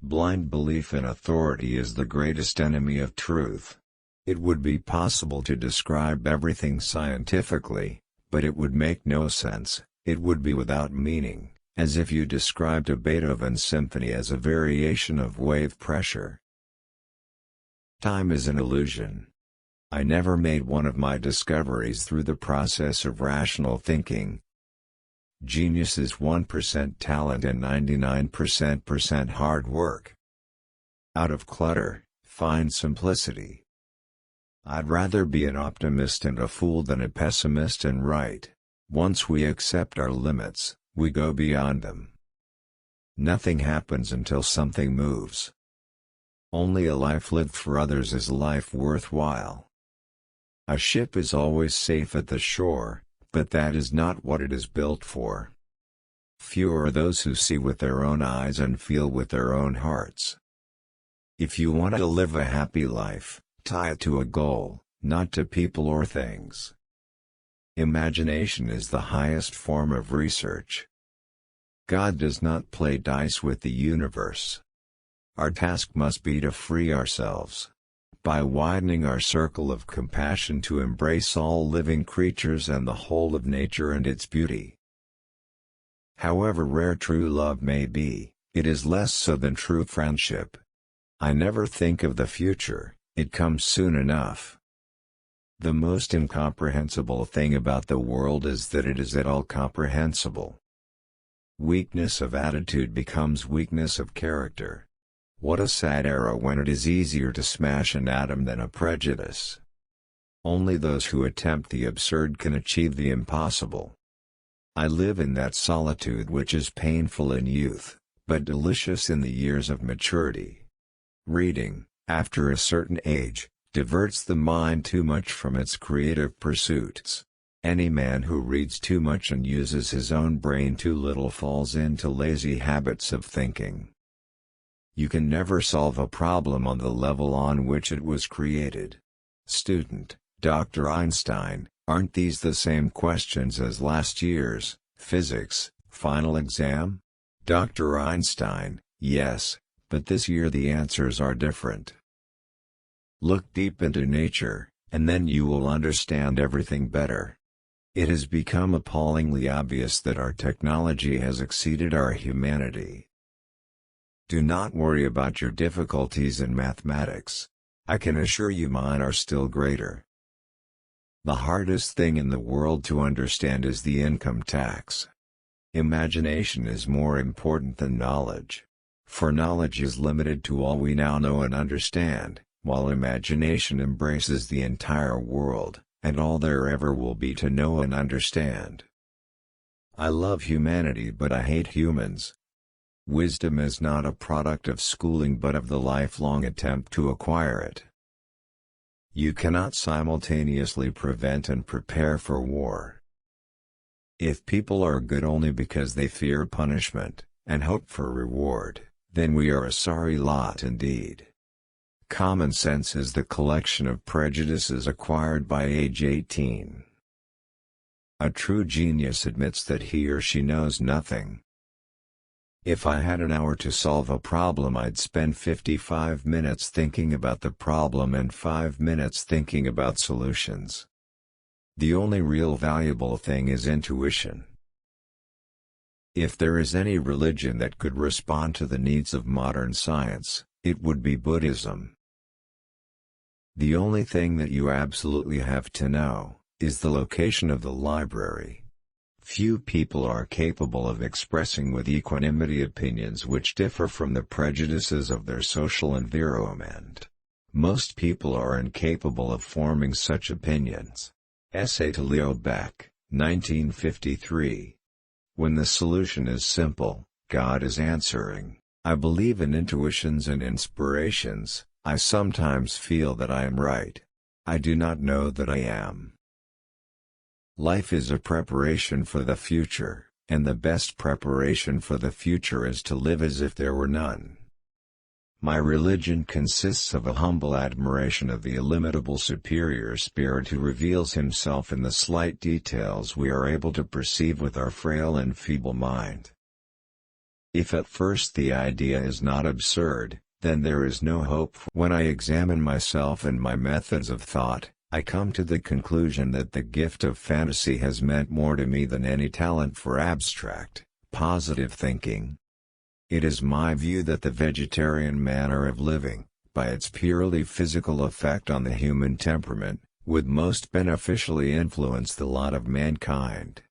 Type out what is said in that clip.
Blind belief in authority is the greatest enemy of truth. It would be possible to describe everything scientifically, but it would make no sense, it would be without meaning, as if you described a Beethoven symphony as a variation of wave pressure. Time is an illusion. I never made one of my discoveries through the process of rational thinking. Genius is 1% talent and 99% hard work. Out of clutter, find simplicity. I'd rather be an optimist and a fool than a pessimist and right. Once we accept our limits, we go beyond them. Nothing happens until something moves. Only a life lived for others is a life worthwhile. A ship is always safe at the shore, but that is not what it is built for. Few are those who see with their own eyes and feel with their own hearts. If you want to live a happy life, tie it to a goal, not to people or things. Imagination is the highest form of research. God does not play dice with the universe. Our task must be to free ourselves, by widening our circle of compassion to embrace all living creatures and the whole of nature and its beauty. However rare true love may be, it is less so than true friendship. I never think of the future, it comes soon enough. The most incomprehensible thing about the world is that it is at all comprehensible. Weakness of attitude becomes weakness of character. What a sad era when it is easier to smash an atom than a prejudice. Only those who attempt the absurd can achieve the impossible. I live in that solitude which is painful in youth, but delicious in the years of maturity. Reading, after a certain age, diverts the mind too much from its creative pursuits. Any man who reads too much and uses his own brain too little falls into lazy habits of thinking. You can never solve a problem on the level on which it was created. Student, Dr. Einstein, aren't these the same questions as last year's physics final exam? Dr. Einstein, yes, but this year the answers are different. Look deep into nature, and then you will understand everything better. It has become appallingly obvious that our technology has exceeded our humanity. Do not worry about your difficulties in mathematics. I can assure you mine are still greater. The hardest thing in the world to understand is the income tax. Imagination is more important than knowledge. For knowledge is limited to all we now know and understand, while imagination embraces the entire world, and all there ever will be to know and understand. I love humanity but I hate humans. Wisdom is not a product of schooling but of the lifelong attempt to acquire it. You cannot simultaneously prevent and prepare for war. If people are good only because they fear punishment, and hope for reward, then we are a sorry lot indeed. Common sense is the collection of prejudices acquired by age 18. A true genius admits that he or she knows nothing. If I had an hour to solve a problem, I'd spend 55 minutes thinking about the problem and 5 minutes thinking about solutions. The only real valuable thing is intuition. If there is any religion that could respond to the needs of modern science, it would be Buddhism. The only thing that you absolutely have to know is the location of the library. Few people are capable of expressing with equanimity opinions which differ from the prejudices of their social environment. Most people are incapable of forming such opinions. Essay to Leo Beck, 1953. When the solution is simple, God is answering. I believe in intuitions and inspirations. I sometimes feel that I am right. I do not know that I am. Life is a preparation for the future, and the best preparation for the future is to live as if there were none. My religion consists of a humble admiration of the illimitable superior spirit who reveals himself in the slight details we are able to perceive with our frail and feeble mind. If at first the idea is not absurd, then there is no hope. When I examine myself and my methods of thought, I come to the conclusion that the gift of fantasy has meant more to me than any talent for abstract, positive thinking. It is my view that the vegetarian manner of living, by its purely physical effect on the human temperament, would most beneficially influence the lot of mankind.